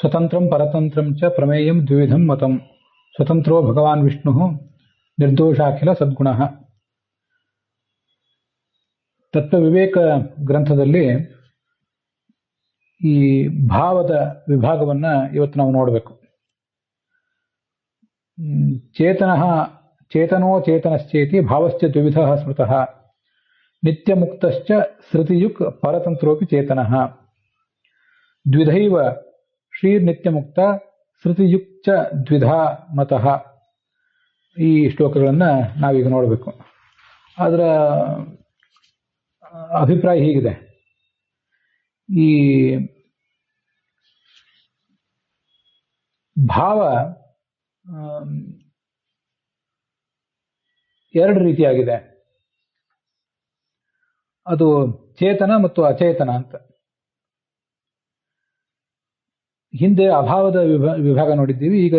ಸ್ವತಂತ್ರಂ ಪರತಂತ್ರಂ ಚ ಪ್ರಮೇಯಂ ದ್ವಿವಿಧಂ ಮತಂ ಸ್ವತಂತ್ರೋ ಭಗವಾನ್ ವಿಷ್ಣು ನಿರ್ದೋಷಾಖಿಲ ಸದ್ಗುಣಃ. ತತ್ವವಿವೇಕ ಗ್ರಂಥದಲ್ಲಿ ಈ ಭಾವದ ವಿಭಾಗವನ್ನ ಇವತ್ತು ನಾವು ನೋಡಬೇಕು. ಚೇತನೋ ಚೇತನಶ್ಚೇತಿ ಭಾವಶ್ಚ ದ್ವಿವಿಧಃ ಸ್ಮೃತಃ ನಿತ್ಯಮುಕ್ತಶ್ಚ ಶ್ರುತಿಯುಕ್ ಪರತಂತ್ರೋಪಿ ಚೇತನಃ ದ್ವಿಧೈವ ಶ್ರೀರ್ನಿತ್ಯಮುಕ್ತ ಶ್ರುತಿಯುಕ್ತ ದ್ವಿಧಾ ಮತಃ. ಈ ಶ್ಲೋಕಗಳನ್ನ ನಾವೀಗ ನೋಡಬೇಕು. ಅದರ ಅಭಿಪ್ರಾಯ ಹೀಗಿದೆ. ಈ ಭಾವ ಎರಡು ರೀತಿಯಾಗಿದೆ. ಅದು ಚೇತನ ಮತ್ತು ಅಚೇತನ ಅಂತ. ಹಿಂದೆ ಅಭಾವದ ವಿಭಾಗ ನೋಡಿದ್ದೀವಿ. ಈಗ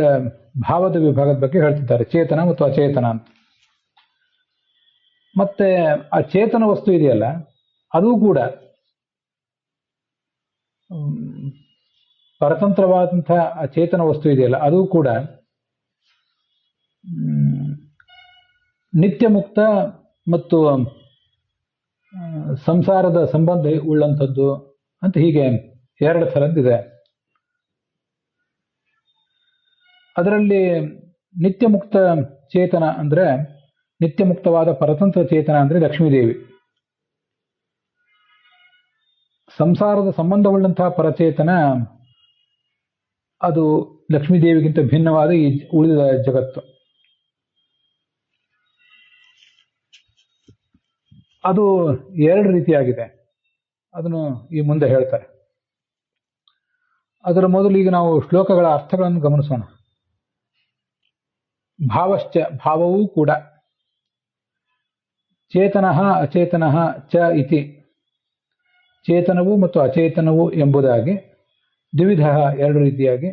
ಭಾವದ ವಿಭಾಗದ ಬಗ್ಗೆ ಹೇಳ್ತಿದ್ದಾರೆ, ಚೇತನ ಮತ್ತು ಅಚೇತನ ಅಂತ. ಮತ್ತೆ ಆ ಚೇತನ ವಸ್ತು ಇದೆಯಲ್ಲ, ಅದು ಕೂಡ ಪರತಂತ್ರವಾದಂತಹ ಅಚೇತನ ವಸ್ತು ಇದೆಯಲ್ಲ, ಅದು ಕೂಡ ನಿತ್ಯ ಮುಕ್ತ ಮತ್ತು ಸಂಸಾರದ ಸಂಬಂಧ ಉಳ್ಳಂಥದ್ದು ಅಂತ ಹೀಗೆ ಎರಡು ಥರದ್ದಿದೆ. ಅದರಲ್ಲಿ ನಿತ್ಯ ಮುಕ್ತ ಚೇತನ ಅಂದ್ರೆ, ನಿತ್ಯ ಮುಕ್ತವಾದ ಪರತಂತ್ರ ಚೇತನ ಅಂದ್ರೆ ಲಕ್ಷ್ಮೀದೇವಿ. ಸಂಸಾರದ ಸಂಬಂಧವುಳ್ಳಂತಹ ಪರಚೇತನ ಅದು ಲಕ್ಷ್ಮೀದೇವಿಗಿಂತ ಭಿನ್ನವಾದ ಈ ಉಳಿದ ಜಗತ್ತು. ಅದು ಎರಡು ರೀತಿಯಾಗಿದೆ. ಅದನ್ನು ಈ ಮುಂದೆ ಹೇಳ್ತಾರೆ. ಅದರ ಮೊದಲು ಈಗ ನಾವು ಶ್ಲೋಕಗಳ ಅರ್ಥಗಳನ್ನು ಗಮನಿಸೋಣ. ಭಾವಶ್ಚ, ಭಾವವೂ ಕೂಡ, ಚೇತನಃ ಅಚೇತನಃ ಚ ಇತಿ, ಚೇತನವು ಮತ್ತು ಅಚೇತನವು ಎಂಬುದಾಗಿ ದ್ವಿವಿಧ ಎರಡು ರೀತಿಯಾಗಿ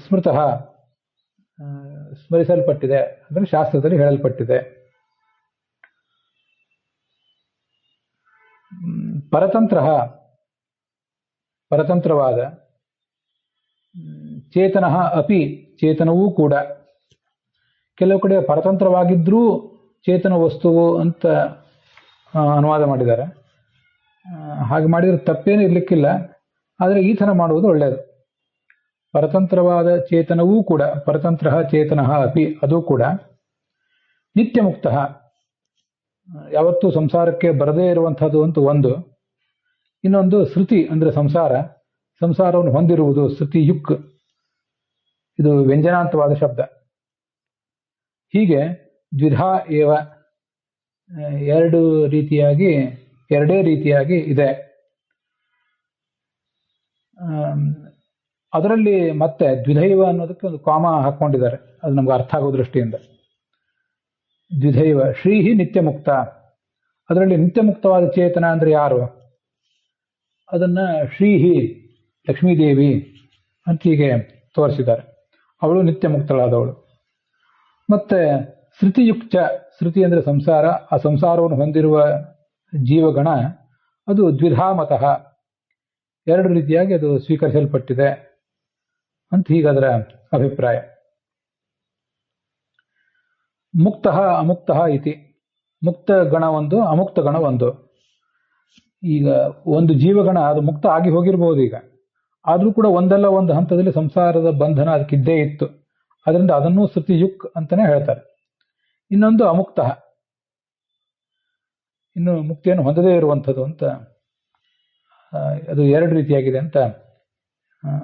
ಸ್ಮೃತಃ ಸ್ಮರಿಸಲ್ಪಟ್ಟಿದೆ, ಅಂದರೆ ಶಾಸ್ತ್ರದಲ್ಲಿ ಹೇಳಲ್ಪಟ್ಟಿದೆ. ಪರತಂತ್ರ, ಪರತಂತ್ರವಾದ, ಚೇತನಃ ಅಪಿ, ಚೇತನವೂ ಕೂಡ. ಕೆಲವು ಕಡೆ ಪರತಂತ್ರವಾಗಿದ್ರೂ ಚೇತನ ವಸ್ತುವು ಅಂತ ಅನುವಾದ ಮಾಡಿದ್ದಾರೆ. ಹಾಗೆ ಮಾಡಿದ್ರೆ ತಪ್ಪೇನು ಇರ್ಲಿಕ್ಕಿಲ್ಲ, ಆದರೆ ಈ ಥರ ಮಾಡುವುದು ಒಳ್ಳೆಯದು. ಪರತಂತ್ರವಾದ ಚೇತನವೂ ಕೂಡ, ಪರತಂತ್ರ ಚೇತನಃ ಅಪಿ, ಅದು ಕೂಡ ನಿತ್ಯ ಮುಕ್ತ, ಯಾವತ್ತೂ ಸಂಸಾರಕ್ಕೆ ಬರದೇ ಇರುವಂಥದ್ದು ಅಂತ ಒಂದು. ಇನ್ನೊಂದು ಶ್ರುತಿ ಅಂದ್ರೆ ಸಂಸಾರವನ್ನು ಹೊಂದಿರುವುದು, ಶ್ರುತಿ ಯುಕ್, ಇದು ವ್ಯಂಜನಾಂತವಾದ ಶಬ್ದ. ಹೀಗೆ ದ್ವಿಧಾ ಏವ, ಎರಡೇ ರೀತಿಯಾಗಿ ಇದೆ. ಅದರಲ್ಲಿ ಮತ್ತೆ ದ್ವಿಧೈವ ಅನ್ನೋದಕ್ಕೆ ಒಂದು ಕಾಮ ಹಾಕೊಂಡಿದ್ದಾರೆ, ಅದು ನಮ್ಗೆ ಅರ್ಥ ಆಗೋ ದೃಷ್ಟಿಯಿಂದ. ದ್ವಿಧೈವ ಶ್ರೀಹಿ ನಿತ್ಯ ಮುಕ್ತ, ಅದರಲ್ಲಿ ನಿತ್ಯ ಮುಕ್ತವಾದ ಚೇತನ ಅಂದ್ರೆ ಯಾರು? ಅದನ್ನ ಶ್ರೀಹಿ, ಲಕ್ಷ್ಮೀದೇವಿ ಅಂತ ಹೀಗೆ ತೋರಿಸಿದ್ದಾರೆ. ಅವಳು ನಿತ್ಯ ಮುಕ್ತಳಾದವಳು. ಮತ್ತೆ ಶ್ರುತಿಯುಕ್ತ, ಶ್ರುತಿ ಅಂದ್ರೆ ಸಂಸಾರ, ಆ ಸಂಸಾರವನ್ನು ಹೊಂದಿರುವ ಜೀವಗಣ, ಅದು ದ್ವಿಧಾ ಮತಃ, ಎರಡು ರೀತಿಯಾಗಿ ಅದು ಸ್ವೀಕರಿಸಲ್ಪಟ್ಟಿದೆ ಅಂತ ಹೀಗದರ ಅಭಿಪ್ರಾಯ. ಮುಕ್ತ ಅಮುಕ್ತ ಇತಿ, ಮುಕ್ತ ಗಣ ಒಂದು, ಅಮುಕ್ತ ಗಣ ಒಂದು. ಈಗ ಒಂದು ಜೀವಗಣ ಅದು ಮುಕ್ತ ಆಗಿ ಹೋಗಿರ್ಬೋದು ಈಗ, ಆದರೂ ಕೂಡ ಒಂದಲ್ಲ ಒಂದು ಹಂತದಲ್ಲಿ ಸಂಸಾರದ ಬಂಧನ ಅದಕ್ಕಿದ್ದೇ ಇತ್ತು. ಅದರಿಂದ ಅದನ್ನು ಶ್ರುತಿಯುಕ್ ಅಂತಾನೆ ಹೇಳ್ತಾರೆ. ಇನ್ನೊಂದು ಅಮುಕ್ತ, ಇನ್ನು ಮುಕ್ತಿಯನ್ನು ಹೊಂದದೇ ಇರುವಂಥದ್ದು ಅಂತ, ಅದು ಎರಡು ರೀತಿಯಾಗಿದೆ ಅಂತ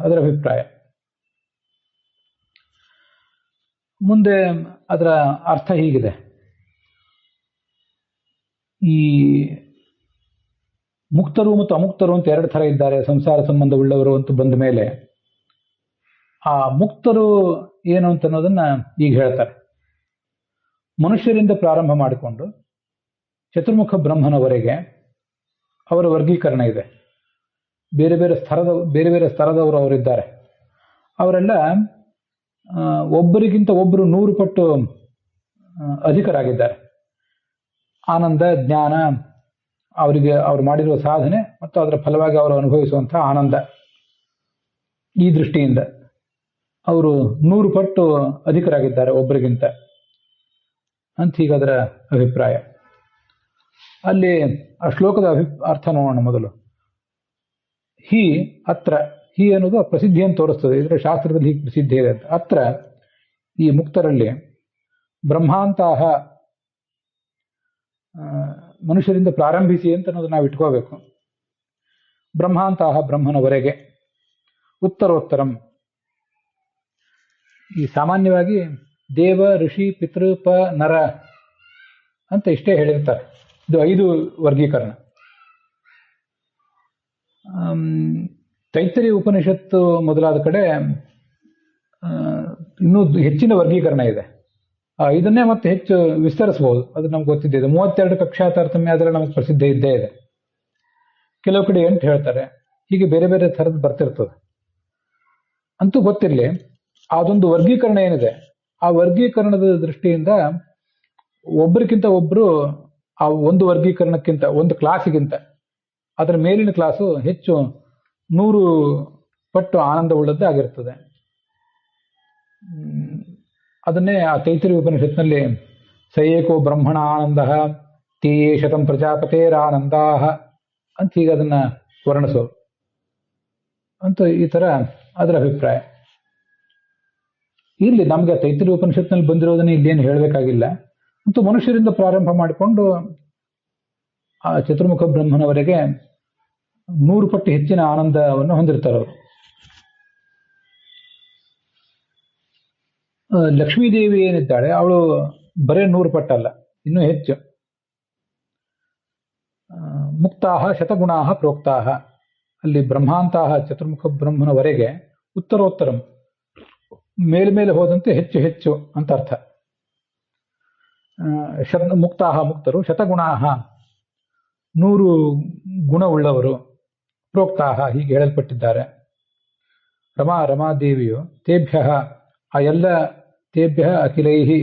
ಅದರ ಅಭಿಪ್ರಾಯ. ಮುಂದೆ ಅದರ ಅರ್ಥ ಹೀಗಿದೆ. ಈ ಮುಕ್ತರು ಮತ್ತು ಅಮುಕ್ತರು ಅಂತ ಎರಡು ಥರ ಇದ್ದಾರೆ ಸಂಸಾರ ಸಂಬಂಧವುಳ್ಳವರು ಅಂತ ಬಂದ ಮೇಲೆ, ಆ ಮುಕ್ತರು ಏನು ಅಂತ ಅನ್ನೋದನ್ನ ಈಗ ಹೇಳ್ತಾರೆ. ಮನುಷ್ಯರಿಂದ ಪ್ರಾರಂಭ ಮಾಡಿಕೊಂಡು ಚತುರ್ಮುಖ ಬ್ರಹ್ಮನವರೆಗೆ ಅವರ ವರ್ಗೀಕರಣ ಇದೆ. ಬೇರೆ ಬೇರೆ ಸ್ತರದವರು ಅವರಿದ್ದಾರೆ. ಅವರೆಲ್ಲ ಒಬ್ಬರಿಗಿಂತ ಒಬ್ಬರು 100 ಪಟ್ಟು ಅಧಿಕರಾಗಿದ್ದಾರೆ. ಆನಂದ, ಜ್ಞಾನ, ಅವರಿಗೆ ಅವ್ರು ಮಾಡಿರುವ ಸಾಧನೆ ಮತ್ತು ಅದರ ಫಲವಾಗಿ ಅವರು ಅನುಭವಿಸುವಂತಹ ಆನಂದ, ಈ ದೃಷ್ಟಿಯಿಂದ ಅವರು 100 ಪಟ್ಟು ಅಧಿಕರಾಗಿದ್ದಾರೆ ಒಬ್ಬರಿಗಿಂತ ಅಂತ ಹೀಗದರ ಅಭಿಪ್ರಾಯ. ಅಲ್ಲಿ ಆ ಶ್ಲೋಕದ ಅರ್ಥ ನೋಡೋಣ ಮೊದಲು. ಹಿ ಅತ್ರ, ಹಿ ಅನ್ನೋದು ಪ್ರಸಿದ್ಧಿಯನ್ನು ತೋರಿಸ್ತದೆ. ಇದರ ಶಾಸ್ತ್ರದಲ್ಲಿ ಹೀಗೆ ಪ್ರಸಿದ್ಧಿ ಇದೆ ಅಂತ. ಅತ್ರ ಈ ಮುಕ್ತರಲ್ಲಿ ಬ್ರಹ್ಮಾಂತಹ, ಮನುಷ್ಯರಿಂದ ಪ್ರಾರಂಭಿಸಿ ಅಂತ ಅನ್ನೋದು ನಾವು ಇಟ್ಕೋಬೇಕು. ಬ್ರಹ್ಮಾಂತಹ ಬ್ರಹ್ಮನವರೆಗೆ, ಉತ್ತರೋತ್ತರಂ, ಈ ಸಾಮಾನ್ಯವಾಗಿ ದೇವ ಋಷಿ ಪಿತೃಪ ನರ ಅಂತ ಇಷ್ಟೇ ಹೇಳಿರ್ತಾರೆ. ಇದು 5 ವರ್ಗೀಕರಣ. ತೈತ್ತರೀಯ ಉಪನಿಷತ್ತು ಮೊದಲಾದ ಕಡೆ ಇನ್ನೂ ಹೆಚ್ಚಿನ ವರ್ಗೀಕರಣ ಇದೆ. ಇದನ್ನೇ ಮತ್ತೆ ಹೆಚ್ಚು ವಿಸ್ತರಿಸಬಹುದು. ಅದು ನಮ್ಗೆ ಗೊತ್ತಿದೆ. 32 ಕಕ್ಷಾ ತಾರತಮ್ಯ ಅದರಲ್ಲಿ ನಮಗೆ ಪ್ರಸಿದ್ಧ ಇದ್ದೇ ಇದೆ. ಕೆಲವು ಕಡೆ 8 ಹೇಳ್ತಾರೆ. ಹೀಗೆ ಬೇರೆ ಬೇರೆ ಥರದ್ದು ಬರ್ತಿರ್ತದೆ. ಅಂತೂ ಗೊತ್ತಿರಲಿ, ಅದೊಂದು ವರ್ಗೀಕರಣ ಏನಿದೆ, ಆ ವರ್ಗೀಕರಣದ ದೃಷ್ಟಿಯಿಂದ ಒಬ್ಬರಿಗಿಂತ ಒಬ್ಬರು ಆ ಒಂದು ವರ್ಗೀಕರಣಕ್ಕಿಂತ, ಒಂದು ಕ್ಲಾಸಿಗಿಂತ ಅದರ ಮೇಲಿನ ಕ್ಲಾಸು ಹೆಚ್ಚು 100 ಪಟ್ಟು ಆನಂದವುಳ್ಳದ್ದೇ ಆಗಿರ್ತದೆ. ಅದನ್ನೇ ಆ ತೈತ್ತರೀಯ ಉಪನಿಷತ್ನಲ್ಲಿ ಸಯೇಕೋ ಬ್ರಹ್ಮಣ ಆನಂದ ತೇಯೇ ಶತಂ ಪ್ರಜಾಪತೇರಾನಂದಾ ಅಂತ ಹೀಗೆ ಅದನ್ನ ವರ್ಣಿಸೋದು ಅಂತ ಈ ಥರ ಅದರ ಅಭಿಪ್ರಾಯ. ಇಲ್ಲಿ ನಮಗೆ ತೈತ್ತರೀಯ ಉಪನಿಷತ್ನಲ್ಲಿ ಬಂದಿರೋದನ್ನ ಇಲ್ಲೇನು ಹೇಳಬೇಕಾಗಿಲ್ಲ. ಅಂತೂ ಮನುಷ್ಯರಿಂದ ಪ್ರಾರಂಭ ಮಾಡಿಕೊಂಡು ಆ ಚತುರ್ಮುಖ ಬ್ರಹ್ಮನವರೆಗೆ 100 ಪಟ್ಟು ಹೆಚ್ಚಿನ ಆನಂದವನ್ನು ಹೊಂದಿರ್ತಾರೆ ಅವರು. ಲಕ್ಷ್ಮೀದೇವಿ ಏನಿದ್ದಾಳೆ ಅವಳು ಬರೇ 100 ಪಟ್ಟಲ್ಲ, ಇನ್ನೂ ಹೆಚ್ಚು. ಮುಕ್ತಾಹ ಶತಗುಣಾಹ ಪ್ರೋಕ್ತಾಹ, ಅಲ್ಲಿ ಬ್ರಹ್ಮಾಂತಹ ಚತುರ್ಮುಖ ಬ್ರಹ್ಮನವರೆಗೆ ಉತ್ತರೋತ್ತರಂ, ಮೇಲ್ಮೇಲೆ ಹೋದಂತೆ ಹೆಚ್ಚು ಹೆಚ್ಚು ಅಂತ ಅರ್ಥ. ಮುಕ್ತಾಹ ಮುಕ್ತರು, ಶತಗುಣಾಹ 100 ಗುಣವುಳ್ಳವರು, ಪ್ರೋಕ್ತಾಹ ಹೀಗೆ ಹೇಳಲ್ಪಟ್ಟಿದ್ದಾರೆ. ರಮಾದೇವಿಯು ತೇಭ್ಯ ಆ ಎಲ್ಲ, ತೇಭ್ಯ ಅಖಿಲೈಹಿ,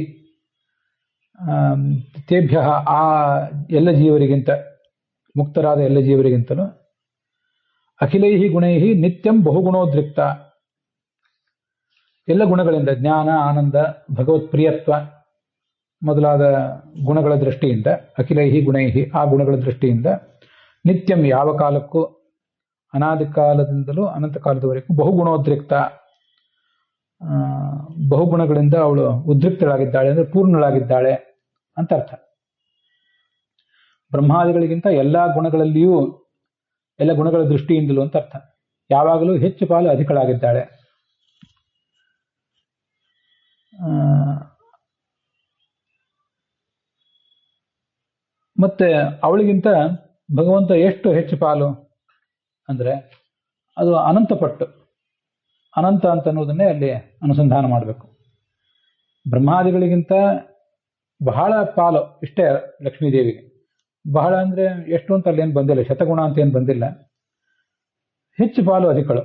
ತೇಭ್ಯ ಆ ಎಲ್ಲ ಜೀವರಿಗಿಂತ, ಮುಕ್ತರಾದ ಎಲ್ಲ ಜೀವರಿಗಿಂತಲೂ, ಅಖಿಲೈಹಿ ಗುಣೈಹಿ ನಿತ್ಯಂ ಬಹುಗುಣೋದ್ರಿಕ್ತ, ಎಲ್ಲ ಗುಣಗಳಿಂದ, ಜ್ಞಾನ ಆನಂದ ಭಗವತ್ ಪ್ರಿಯತ್ವ ಮೊದಲಾದ ಗುಣಗಳ ದೃಷ್ಟಿಯಿಂದ, ಅಖಿಲೈಹಿ ಗುಣೈಹಿ ಆ ಗುಣಗಳ ದೃಷ್ಟಿಯಿಂದ, ನಿತ್ಯಂ ಯಾವ ಕಾಲಕ್ಕೂ, ಅನಾದಿ ಕಾಲದಿಂದಲೂ ಅನಂತ ಕಾಲದವರೆಗೂ, ಬಹುಗುಣೋದ್ರಿಕ್ತ ಬಹುಗುಣಗಳಿಂದ ಅವಳು ಉದ್ರಿಕ್ತಳಾಗಿದ್ದಾಳೆ, ಅಂದರೆ ಪೂರ್ಣಳಾಗಿದ್ದಾಳೆ ಅಂತ ಅರ್ಥ. ಬ್ರಹ್ಮಾದಿಗಳಿಗಿಂತ ಎಲ್ಲ ಗುಣಗಳಲ್ಲಿಯೂ, ಎಲ್ಲ ಗುಣಗಳ ದೃಷ್ಟಿಯಿಂದಲೂ ಅಂತ ಅರ್ಥ. ಯಾವಾಗಲೂ ಹೆಚ್ಚು ಪಾಲು ಅಧಿಕಳಾಗಿದ್ದಾಳೆ. ಮತ್ತೆ ಅವಳಿಗಿಂತ ಭಗವಂತ ಎಷ್ಟು ಹೆಚ್ಚು ಪಾಲು ಅಂದರೆ ಅದು ಅನಂತ ಪಟ್ಟು, ಅನಂತ ಅಂತ ಅನ್ನೋದನ್ನೇ ಅಲ್ಲಿ ಅನುಸಂಧಾನ ಮಾಡಬೇಕು. ಬ್ರಹ್ಮಾದಿಗಳಿಗಿಂತ ಬಹಳ ಪಾಲು ಇಷ್ಟೇ ಲಕ್ಷ್ಮೀದೇವಿಗೆ. ಬಹಳ ಅಂದರೆ ಎಷ್ಟು ಅಂತ ಅಲ್ಲಿ ಏನು ಬಂದಿಲ್ಲ, ಶತಗುಣ ಅಂತ ಏನು ಬಂದಿಲ್ಲ, ಹೆಚ್ಚು ಪಾಲು ಅಧಿಕಳು.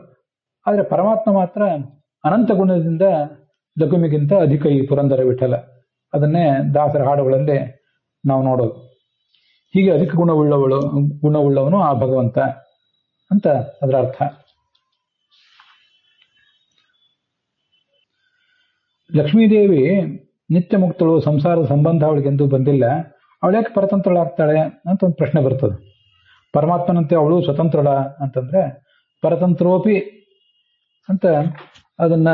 ಆದರೆ ಪರಮಾತ್ಮ ಮಾತ್ರ ಅನಂತ ಗುಣದಿಂದ ಲಘುಮಿಗಿಂತ ಅಧಿಕ ಈ ಪುರಂದರ ವಿಠಲ, ಅದನ್ನೇ ದಾಸರ ಹಾಡುಗಳಲ್ಲಿ ನಾವು ನೋಡೋದು. ಹೀಗೆ ಅಧಿಕ ಗುಣವುಳ್ಳವನು ಆ ಭಗವಂತ ಅಂತ ಅದರ ಅರ್ಥ. ಲಕ್ಷ್ಮೀದೇವಿ ನಿತ್ಯ ಮುಕ್ತಳು, ಸಂಸಾರದ ಸಂಬಂಧ ಅವಳಿಗೆಂದೂ ಬಂದಿಲ್ಲ, ಅವಳ್ಯಾಕೆ ಪರತಂತ್ರಳಾಗ್ತಾಳೆ ಅಂತ ಒಂದು ಪ್ರಶ್ನೆ ಬರ್ತದೆ. ಪರಮಾತ್ಮನಂತೆ ಅವಳು ಸ್ವತಂತ್ರಳ ಅಂತಂದ್ರೆ ಪರತಂತ್ರೋಪಿ ಅಂತ ಅದನ್ನ,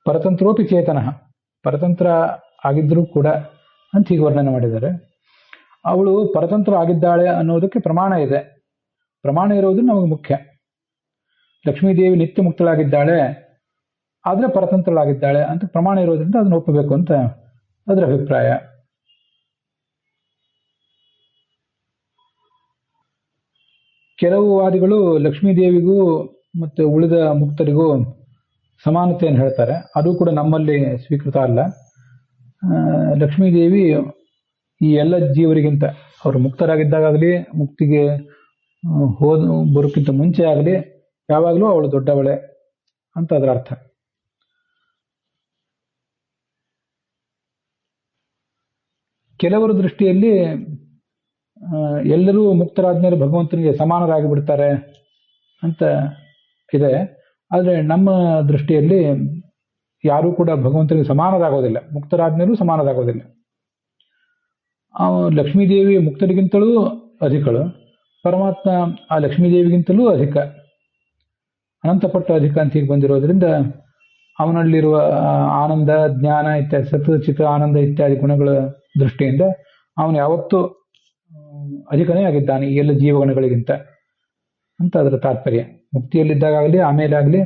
ಪರತಂತ್ರೋಪಿ ಚೇತನ, ಪರತಂತ್ರ ಆಗಿದ್ರೂ ಕೂಡ ಅಂತ ಹೀಗೆ ವರ್ಣನೆ ಮಾಡಿದ್ದಾರೆ. ಅವಳು ಪರತಂತ್ರ ಆಗಿದ್ದಾಳೆ ಅನ್ನೋದಕ್ಕೆ ಪ್ರಮಾಣ ಇದೆ. ಪ್ರಮಾಣ ಇರೋದು ನಮಗೆ ಮುಖ್ಯ. ಲಕ್ಷ್ಮೀದೇವಿ ನಿತ್ಯ ಮುಕ್ತಳಾಗಿದ್ದಾಳೆ ಆದರೆ ಪರತಂತ್ರಳಾಗಿದ್ದಾಳೆ ಅಂತ ಪ್ರಮಾಣ ಇರೋದ್ರಿಂದ ಅದನ್ನು ಒಪ್ಪಬೇಕು ಅಂತ ಅದರ ಅಭಿಪ್ರಾಯ. ಕೆಲವು ವಾದಿಗಳು ಲಕ್ಷ್ಮೀದೇವಿಗೂ ಮತ್ತು ಉಳಿದ ಮುಕ್ತರಿಗೂ ಸಮಾನತೆಯನ್ನು ಹೇಳ್ತಾರೆ. ಅದು ಕೂಡ ನಮ್ಮಲ್ಲಿ ಸ್ವೀಕೃತ ಅಲ್ಲ. ಲಕ್ಷ್ಮೀದೇವಿ ಈ ಎಲ್ಲ ಜೀವರಿಗಿಂತ, ಅವರು ಮುಕ್ತರಾಗಿದ್ದಾಗಲಿ ಮುಕ್ತಿಗೆ ಬರೋಕ್ಕಿಂತ ಮುಂಚೆ ಆಗಲಿ ಯಾವಾಗಲೂ ಅವಳು ದೊಡ್ಡವಳೆ ಅಂತ ಅದರ ಅರ್ಥ. ಕೆಲವರ ದೃಷ್ಟಿಯಲ್ಲಿ ಎಲ್ಲರೂ ಮುಕ್ತರಾದ್ಮೇಲೆ ಭಗವಂತನಿಗೆ ಸಮಾನರಾಗಿ ಬಿಡ್ತಾರೆ ಅಂತ ಇದೆ. ಆದರೆ ನಮ್ಮ ದೃಷ್ಟಿಯಲ್ಲಿ ಯಾರೂ ಕೂಡ ಭಗವಂತನಿಗೆ ಸಮಾನರಾಗೋದಿಲ್ಲ, ಮುಕ್ತರಾದ್ಮೇಲೂ ಸಮಾನರಾಗೋದಿಲ್ಲ. ಲಕ್ಷ್ಮೀದೇವಿ ಮುಕ್ತರಿಗಿಂತಲೂ ಅಧಿಕಳು, ಪರಮಾತ್ಮ ಆ ಲಕ್ಷ್ಮೀದೇವಿಗಿಂತಲೂ ಅಧಿಕ, ಅನಂತಪಟ್ಟು ಅಧಿಕ ಅಂತ ಹೀಗೆ ಬಂದಿರೋದ್ರಿಂದ ಅವನಲ್ಲಿರುವ ಆನಂದ, ಜ್ಞಾನ ಇತ್ಯಾದಿ, ಸತ್ವ ಚಿತ್ತ ಆನಂದ ಇತ್ಯಾದಿ ಗುಣಗಳ ದೃಷ್ಟಿಯಿಂದ ಅವನು ಯಾವತ್ತೂ ಅಧಿಕನೇ ಆಗಿದ್ದಾನೆ ಈ ಎಲ್ಲ ಜೀವಗಣಗಳಿಗಿಂತ ಅಂತ ಅದರ ತಾತ್ಪರ್ಯ. ಮುಕ್ತಿಯಲ್ಲಿದ್ದಾಗಲಿ ಆಮೇಲೆ ಆಗಲಿ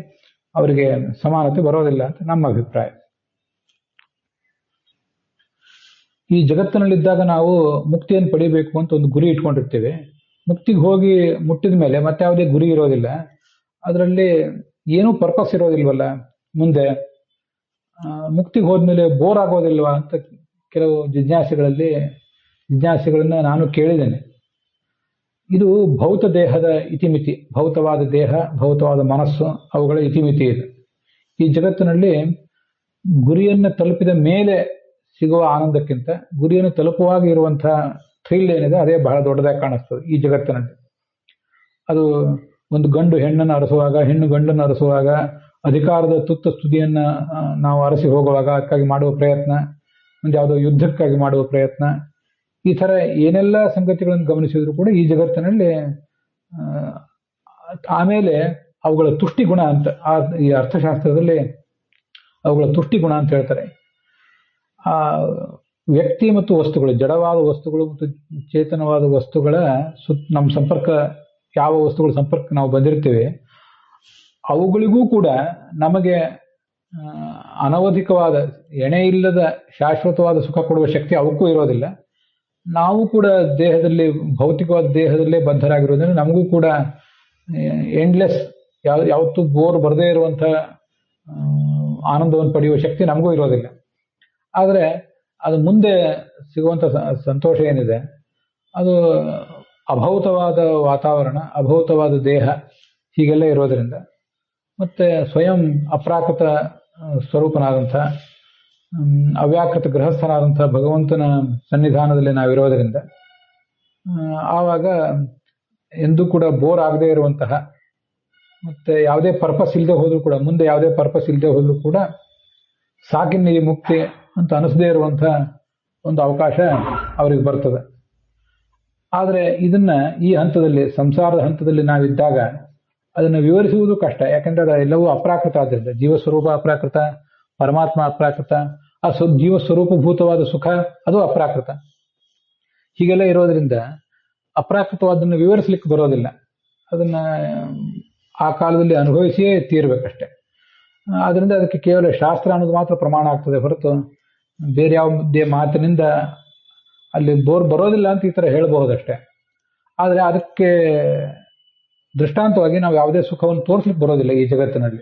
ಅವರಿಗೆ ಸಮಾನತೆ ಬರೋದಿಲ್ಲ ಅಂತ ನಮ್ಮ ಅಭಿಪ್ರಾಯ. ಈ ಜಗತ್ತಿನಲ್ಲಿದ್ದಾಗ ನಾವು ಮುಕ್ತಿಯನ್ನು ಪಡಿಬೇಕು ಅಂತ ಒಂದು ಗುರಿ ಇಟ್ಕೊಂಡಿರ್ತೇವೆ. ಮುಕ್ತಿಗೆ ಹೋಗಿ ಮುಟ್ಟಿದ ಮೇಲೆ ಮತ್ತೆ ಯಾವುದೇ ಗುರಿ ಇರೋದಿಲ್ಲ, ಅದರಲ್ಲಿ ಏನೂ ಪರ್ಪಸ್ ಇರೋದಿಲ್ವಲ್ಲ. ಮುಂದೆ ಮುಕ್ತಿಗೆ ಹೋದ್ಮೇಲೆ ಬೋರ್ ಆಗೋದಿಲ್ವಾ ಅಂತ ಕೆಲವು ಜಿಜ್ಞಾಸೆಗಳನ್ನ ನಾನು ಕೇಳಿದ್ದೇನೆ. ಇದು ಭೌತ ದೇಹದ ಇತಿಮಿತಿ, ಭೌತವಾದ ದೇಹ, ಭೌತವಾದ ಮನಸ್ಸು, ಅವುಗಳ ಇತಿಮಿತಿ ಇದೆ. ಈ ಜಗತ್ತಿನಲ್ಲಿ ಗುರಿಯನ್ನು ತಲುಪಿದ ಮೇಲೆ ಸಿಗುವ ಆನಂದಕ್ಕಿಂತ ಗುರಿಯನ್ನು ತಲುಪುವಾಗ ಇರುವಂತಹ ಥ್ರಿಲ್ ಏನಿದೆ ಅದೇ ಬಹಳ ದೊಡ್ಡದಾಗಿ ಕಾಣಿಸ್ತದೆ ಈ ಜಗತ್ತಿನಲ್ಲಿ. ಅದು ಒಂದು ಗಂಡು ಹೆಣ್ಣನ್ನು ಅರಸುವಾಗ, ಹೆಣ್ಣು ಗಂಡನ್ನು ಅರಸುವಾಗ, ಅಧಿಕಾರದ ತುತ್ತ ಸ್ತುತಿಯನ್ನು ನಾವು ಅರಸಿ ಹೋಗುವಾಗ ಅದಕ್ಕಾಗಿ ಮಾಡುವ ಪ್ರಯತ್ನ, ಒಂದು ಯಾವುದೋ ಯುದ್ಧಕ್ಕಾಗಿ ಮಾಡುವ ಪ್ರಯತ್ನ, ಈ ಥರ ಏನೆಲ್ಲ ಸಂಗತಿಗಳನ್ನು ಗಮನಿಸಿದ್ರು ಕೂಡ ಈ ಜಗತ್ತಿನಲ್ಲಿ ಆಮೇಲೆ ಅವುಗಳ ತುಷ್ಟಿಗುಣ ಅಂತ ಈ ಅರ್ಥಶಾಸ್ತ್ರದಲ್ಲಿ ಅವುಗಳ ತುಷ್ಟಿಗುಣ ಅಂತ ಹೇಳ್ತಾರೆ. ಆ ವ್ಯಕ್ತಿ ಮತ್ತು ವಸ್ತುಗಳು, ಜಡವಾದ ವಸ್ತುಗಳು ಮತ್ತು ಚೇತನವಾದ ವಸ್ತುಗಳ ನಮ್ಮ ಸಂಪರ್ಕ, ಯಾವ ವಸ್ತುಗಳ ಸಂಪರ್ಕ ನಾವು ಬಂದಿರ್ತೇವೆ ಅವುಗಳಿಗೂ ಕೂಡ ನಮಗೆ ಅನವಧಿಕವಾದ, ಎಣೆ ಇಲ್ಲದ ಶಾಶ್ವತವಾದ ಸುಖ ಕೊಡುವ ಶಕ್ತಿ ಅವಕ್ಕೂ ಇರೋದಿಲ್ಲ. ನಾವು ಕೂಡ ದೇಹದಲ್ಲಿ, ಭೌತಿಕವಾದ ದೇಹದಲ್ಲೇ ಬದ್ಧರಾಗಿರೋದ್ರಿಂದ ನಮಗೂ ಕೂಡ ಎಂಡ್ಲೆಸ್, ಯಾವತ್ತೂ ಬೋರ್ ಬರದೇ ಇರುವಂಥ ಆನಂದವನ್ನು ಪಡೆಯುವ ಶಕ್ತಿ ನಮಗೂ ಇರೋದಿಲ್ಲ. ಆದರೆ ಅದು ಮುಂದೆ ಸಿಗುವಂಥ ಸಂತೋಷ ಏನಿದೆ ಅದು ಅಭೌತವಾದ ವಾತಾವರಣ, ಅಭೌತವಾದ ದೇಹ ಹೀಗೆಲ್ಲ ಇರೋದರಿಂದ, ಮತ್ತು ಸ್ವಯಂ ಅಪ್ರಾಕೃತ ಸ್ವರೂಪನಾದಂಥ ಅವ್ಯಾಕೃತ ಗೃಹಸ್ಥನಾದಂಥ ಭಗವಂತನ ಸನ್ನಿಧಾನದಲ್ಲಿ ನಾವಿರೋದರಿಂದ ಆವಾಗ ಎಂದೂ ಕೂಡ ಬೋರ್ ಆಗದೆ ಇರುವಂತಹ, ಮತ್ತು ಯಾವುದೇ ಪರ್ಪಸ್ ಇಲ್ಲದೆ ಹೋದರೂ ಕೂಡ, ಮುಂದೆ ಯಾವುದೇ ಪರ್ಪಸ್ ಇಲ್ಲದೆ ಹೋದರೂ ಕೂಡ ಸಾಕಿನ ಈ ಮುಕ್ತಿ ಅಂತ ಅನಿಸದೇ ಇರುವಂಥ ಒಂದು ಅವಕಾಶ ಅವ್ರಿಗೆ ಬರ್ತದೆ. ಆದರೆ ಇದನ್ನ ಈ ಹಂತದಲ್ಲಿ, ಸಂಸಾರದ ಹಂತದಲ್ಲಿ ನಾವಿದ್ದಾಗ ಅದನ್ನು ವಿವರಿಸುವುದು ಕಷ್ಟ. ಯಾಕಂದ್ರೆ ಎಲ್ಲವೂ ಅಪ್ರಾಕೃತ ಆದ್ದರಿಂದ, ಜೀವಸ್ವರೂಪ ಅಪ್ರಾಕೃತ, ಪರಮಾತ್ಮ ಅಪ್ರಾಕೃತ, ಆ ಜೀವಸ್ವರೂಪಭೂತವಾದ ಸುಖ ಅದು ಅಪ್ರಾಕೃತ. ಹೀಗೆಲ್ಲ ಇರೋದ್ರಿಂದ ಅಪ್ರಾಕೃತವಾದನ್ನು ವಿವರಿಸಲಿಕ್ಕೆ ಬರೋದಿಲ್ಲ. ಅದನ್ನ ಆ ಕಾಲದಲ್ಲಿ ಅನುಭವಿಸಿಯೇ ತೀರ್ಬೇಕಷ್ಟೆ. ಆದ್ರಿಂದ ಅದಕ್ಕೆ ಕೇವಲ ಶಾಸ್ತ್ರ ಅನ್ನೋದು ಮಾತ್ರ ಪ್ರಮಾಣ ಆಗ್ತದೆ ಹೊರತು ಬೇರೆ ಯಾವುದೇ ಮಾತಿನಿಂದ ಅಲ್ಲಿ ಬೋರ್ ಬರೋದಿಲ್ಲ ಅಂತ ಈ ಥರ ಹೇಳಬಹುದಷ್ಟೆ. ಆದರೆ ಅದಕ್ಕೆ ದೃಷ್ಟಾಂತವಾಗಿ ನಾವು ಯಾವುದೇ ಸುಖವನ್ನು ತೋರಿಸ್ಲಿಕ್ಕೆ ಬರೋದಿಲ್ಲ ಈ ಜಗತ್ತಿನಲ್ಲಿ.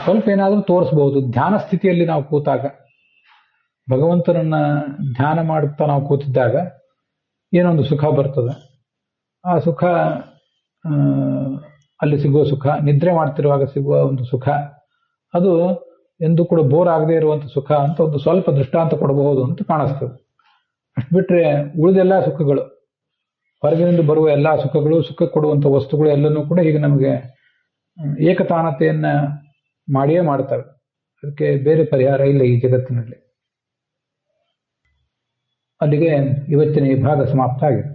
ಸ್ವಲ್ಪ ಏನಾದರೂ ತೋರಿಸ್ಬಹುದು. ಧ್ಯಾನ ಸ್ಥಿತಿಯಲ್ಲಿ ನಾವು ಕೂತಾಗ, ಭಗವಂತನನ್ನ ಧ್ಯಾನ ಮಾಡುತ್ತಾ ನಾವು ಕೂತಿದ್ದಾಗ ಏನೊಂದು ಸುಖ ಬರ್ತದೆ. ಆ ಸುಖ, ಅಲ್ಲಿ ಸಿಗುವ ಸುಖ, ನಿದ್ರೆ ಮಾಡ್ತಿರುವಾಗ ಸಿಗುವ ಒಂದು ಸುಖ, ಅದು ಎಂದೂ ಕೂಡ ಬೋರ್ ಆಗದೆ ಇರುವಂಥ ಸುಖ ಅಂತ ಒಂದು ಸ್ವಲ್ಪ ದೃಷ್ಟಾಂತ ಕೊಡಬಹುದು ಅಂತ ಕಾಣಿಸ್ತದೆ. ಅಷ್ಟು ಬಿಟ್ಟರೆ ಉಳಿದೆಲ್ಲ ಸುಖಗಳು, ಹೊರಗಿನಿಂದ ಬರುವ ಎಲ್ಲ ಸುಖಗಳು, ಸುಖ ಕೊಡುವಂಥ ವಸ್ತುಗಳು ಎಲ್ಲನೂ ಕೂಡ ಈಗ ನಮಗೆ ಏಕತಾನತೆಯನ್ನ ಮಾಡಿಯೇ ಮಾಡ್ತವೆ. ಅದಕ್ಕೆ ಬೇರೆ ಪರಿಹಾರ ಇಲ್ಲ ಈ ಜಗತ್ತಿನಲ್ಲಿ. ಅಲ್ಲಿಗೆ ಇವತ್ತಿನ ಈ ಭಾಗ ಸಮಾಪ್ತ ಆಗಿದೆ.